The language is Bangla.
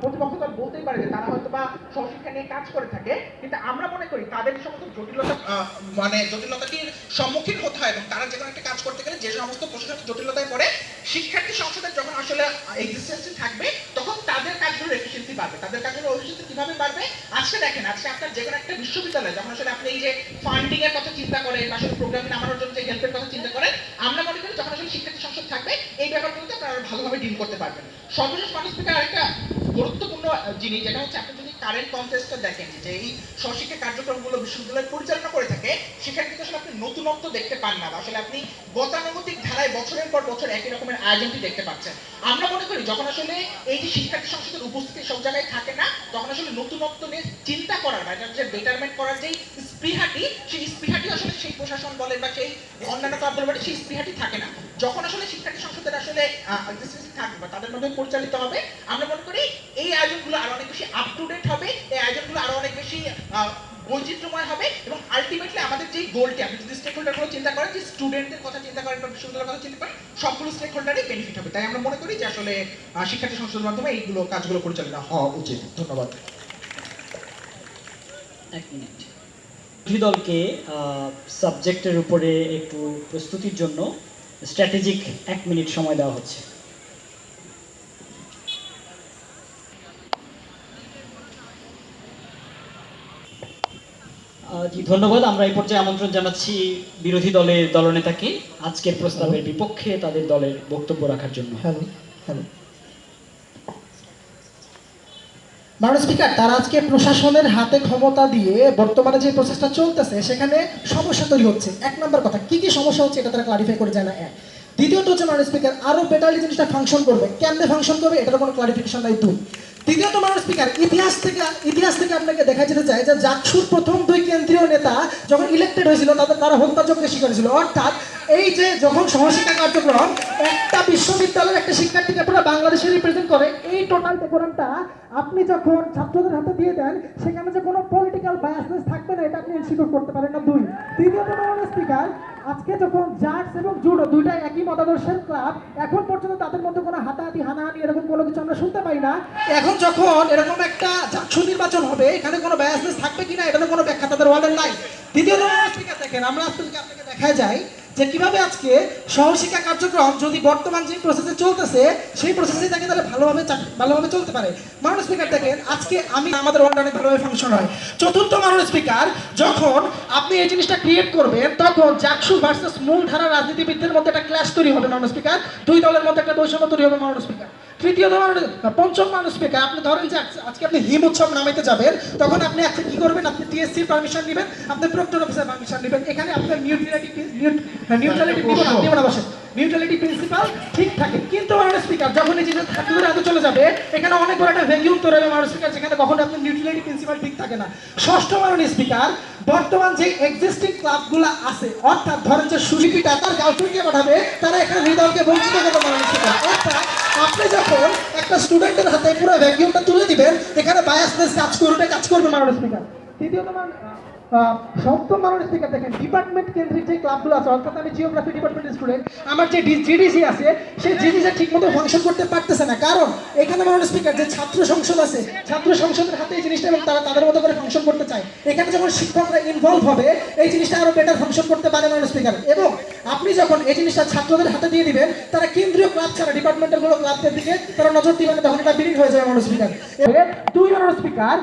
প্রতিপক্ষ দল বলতেই পারে যে তারা হয়তো বা সহশিক্ষা নিয়ে কাজ করে থাকে, কিন্তু আমরা মনে করি তাদের সমস্ত জটিলতাটির সম্মুখীন হতে হয়, এবং তারা যে কোনো একটা কাজ করতে গেলে যে সমস্ত প্রশাসনিক জটিলতায় পড়ে শিক্ষার্থী সংসদের যখন আসলে এক্সিস্টেন্সি থাকবে তখন তাদের কাজগুলোর এফিসিয়েন্সি বাড়বে। তাদের কাজগুলোর এফিসিয়েন্সি কিভাবে বাড়বে? আজকে দেখেন, আজকে আপনার যে কোনো একটা বিশ্ববিদ্যালয় যখন আসলে আপনি এই যে ফান্ডিং এর কথা চিন্তা করেন বা আসলে প্রোগ্রামে নামানোর জন্য যে হেল্পের কথা চিন্তা করেন, আমরা মনে করি যখন আসলে শিক্ষার্থী সংসদ থাকবে এই ব্যাপারগুলোতে আপনারা ভালোভাবে ডিল করতে পারবেন। সর্বশেষ মানুষ থেকে আরেকটা গুরুত্বপূর্ণ জিনিস, যেটা হচ্ছে আপনি যদি কারেন্ট কনটেক্সটটা দেখেন যে এই সহশিক্ষা কার্যক্রমগুলো বিশ্ববিদ্যালয় পরিচালনা করে থাকে, সেখানে কিন্তু আসলে আপনি নতুনত্ব দেখতে পান না, আসলে আপনি গতানুগতিক ধারায় বছরের পর বছর একই রকমের আয়োজনটি দেখতে পাচ্ছেন। আমরা মনে করি যখন আসলে এই যে শিক্ষার্থী সংসদের উপস্থিতি সব জায়গায় থাকে না, তখন আসলে নতুনত্ব নিয়ে চিন্তা করার বা যে বেটারমেন্ট করার যেই স্পৃহাটি, সেই স্পৃহাটি আসলে সেই প্রশাসন বলে বা সেই অন্যান্য কাজ বলে সেই স্পৃহাটি থাকে না। যখন আসলে শিক্ষার্থী সংসদের আসলে থাকবে বা তাদের মাধ্যমে পরিচালিত হবে, আমরা মনে করি এই আয়োজনগুলো আরো অনেক বেশি আপ টু ডেট হবে, এই আয়োজনগুলো আরো অনেক বেশি বৈচিত্র্যময় হবে, এবং আলটিমেটলি আমাদের যে গোলটি, আপনি যদি স্টেক হোল্ডারগুলো চিন্তা করেন, যে স্টুডেন্টদের কথা চিন্তা করেন বা বিশ্ববিদ্যালয়ের কথা চিন্তা করেন, সবগুলো স্টেক হোল্ডারই বেনিফিট হবে। তাই আমরা মনে করি যে আসলে শিক্ষার্থী সংসদের মাধ্যমে এইগুলো কাজগুলো পরিচালিত হওয়া উচিত। ধন্যবাদ। এক মিনিট, বিরোধী দলকে সাবজেক্টের উপরে একটু প্রস্তুতির জন্য স্ট্র্যাটেজিক 1 মিনিট সময় দেওয়া হচ্ছে। জি ধন্যবাদ। আমরা এই পর্যায়ে আমন্ত্রণ জানাচ্ছি বিরোধী দলের দলনেতাকে আজকের প্রস্তাবের বিপক্ষে তাদের দলের বক্তব্য রাখার জন্য। হ্যালো হ্যালো মাননীয় স্পিকার, তারা আজকে প্রশাসনের হাতে ক্ষমতা দিয়ে বর্তমানে যে প্রসেসটা চলতেছে সেখানে সমস্যা তৈরি হচ্ছে। 1 নম্বর কথা, কি কি সমস্যা হচ্ছে এটা তারা ক্লারিফাই করে যায় না। দ্বিতীয়ত হচ্ছে মাননীয় স্পিকার, আরো বেটারলি জিনিসটা ফাংশন করবে, কেমনে ফাংশন করবে এটার কোনো ক্লারিফিকেশন নাই। 2, তৃতীয়ত মাননীয় স্পিকার, ইতিহাস থেকে আপনাকে দেখা যেতে চায় যে জাকসুর প্রথম 2 কেন্দ্রীয় নেতা যখন ইলেক্টেড হয়েছিল তারা হত্যাযজ্ঞের শিকার হয়েছিল। অর্থাৎ এই যে যখন সহশিক্ষা কার্যক্রম একটা বিশ্ববিদ্যালয়ের একটা শিক্ষার্থীকে পুরো বাংলাদেশে রিপ্রেজেন্ট করে, এই টোটাল ডেকোরামটা আপনি যখন ছাত্রদের হাতে দিয়ে দেন সেখানে যে কোনো পলিটিক্যাল বায়াসনেস থাকবে না, এটা আপনি এনশিওর করতে পারেন না। 2, তৃতীয়ত মাননীয় স্পিকার, আজকে যখন জাক্স এবং জুডো দুইটাই একই মতাদর্শের ক্লাব, এখন পর্যন্ত তাদের মধ্যে কোনো হাতাহাতি হানাহানি এরকম কোনো কিছু আমরা শুনতে পাই না। এখন যখন এরকম একটা জাকসু নির্বাচন হবে, এখানে কোনো বায়াসনেস থাকবে কিনা এটার কোনো ব্যাখ্যা তাদের ওয়ার্ডের নাই। দ্বিতীয়ত মাননীয় স্পিকার, দেখেন আমরা আপনাকে দেখা যায় যে কিভাবে আজকে সহশিক্ষা কার্যক্রম যদি বর্তমান যে প্রসেসে চলতেছে সেই প্রসেসে থাকে তাহলে ভালোভাবে চলতে পারে। মাননীয় স্পিকার দেখেন, আজকে আমাদের ওয়ার্ড অনেক ভালোভাবে ফাংশন হয়। চতুর্থ মাননীয় স্পিকার, যখন আপনি এই জিনিসটা ক্রিয়েট করবেন তখন জাকসু ভার্সেস মূলধারা রাজনীতিবিদদের মধ্যে একটা ক্ল্যাশ তৈরি হবে মাননীয় স্পিকার, 2 দলের মধ্যে একটা বৈষম্য তৈরি হবে মাননীয় স্পিকার। পঞ্চম মাননীয় স্পিকার, আপনি ধরেন যে আজকে আপনি হিম উৎসব নামাইতে যাবেন, তখন আপনি আজকে কি করবেন, আপনি টিএসসির পারমিশন নেবেন, আপনি প্রক্টর অফিসের পারমিশন নেবেন, এখানে আপনার নিউট্রালিটি প্রিন্সিপাল ঠিক থাকে। কিন্তু মাননীয় স্পিকার, যখন এই জিনিস ছাত্রদের হাতে চলে যাবে এখানে অনেক বড় একটা ভ্যাকিউম তৈরি হবে মাননীয় স্পিকার, যেখানে কখনো আপনার নিউট্রালিটি প্রিন্সিপাল ঠিক থাকে না। ষষ্ঠ মাননীয় স্পিকার, বর্তমান যে এক্সিস্টিং ক্লাবগুলো আছে, অর্থাৎ ধরেন যে সুশিক্ষিতা তার গার্লফ্রেন্ডকে পাঠাবে, তারা এখানে হৃদয়কে বঞ্চিত করবে মাননীয় স্পিকার। অর্থাৎ আপনি যখন একটা স্টুডেন্টের হাতে পুরো ভ্যাকিউমটা তুলে দিবেন, এখানে বায়াসনেস কাজ করবে মাননীয় স্পিকার। তৃতীয়ত সপ্তম মাননীয় স্পিকার, দেখেন ডিপার্টমেন্ট কেন্দ্রিক যে ক্লাবগুলো আছে, অর্থাৎ আমি জিওগ্রাফি ডিপার্টমেন্টের স্টুডেন্ট, আমার যে জিডিসি আছে সেই জিডিসি ঠিকমতো ফাংশন করতে পারতেছে না, কারণ এখানে মাননীয় স্পিকার যে ছাত্র সংসদ আছে, ছাত্র সংসদের হাতে এই জিনিসটা এবং তারা তাদের মতো করে ফাংশন করতে চায়। এখানে যখন শিক্ষকরা ইনভলভ হবে এই জিনিসটা আরো বেটার ফাংশন করতে পারে মাননীয় স্পিকার। এবং আপনি যখন এই জিনিসটা ছাত্রদের হাতে দিয়ে দিবেন, তারা কেন্দ্রীয় ক্লাব ছাড়া ডিপার্টমেন্টাল গুলো ক্লাবদের দিকে তারা নজর দিবেন, তখন এটা বিলীন হয়ে যাবে মাননীয় স্পিকার। 2 মাননীয় স্পিকার,